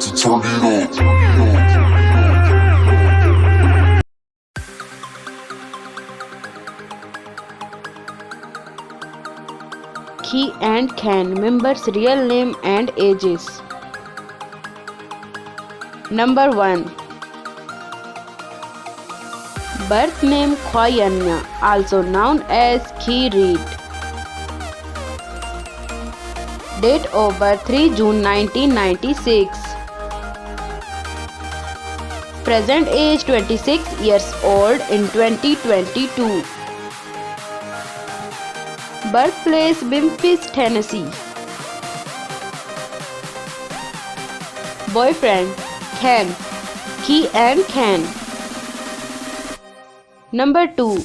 to turn it up. He and Can members' real name and ages. Number 1. Birth name Khoi Anya, also known as Khi Reed. Date of birth 3 June 1996. Present age 26 years old in 2022. Birthplace Memphis, Tennessee. Boyfriend Can, Khi and Can. Number 2.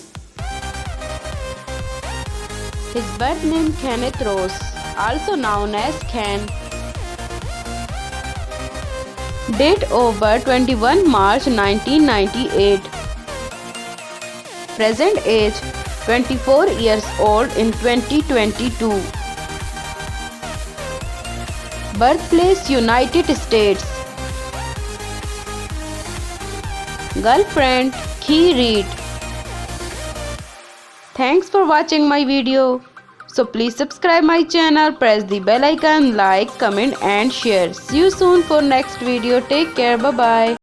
His birth name Kenneth Ross, also known as Can. Date of birth 21 March 1998. Present age 24 years old in 2022. Birthplace United States. Girlfriend Khi Reed. Thanks for watching my video. So please subscribe my channel, press the bell icon, like, comment and share. See you soon for next video. Take care. Bye bye.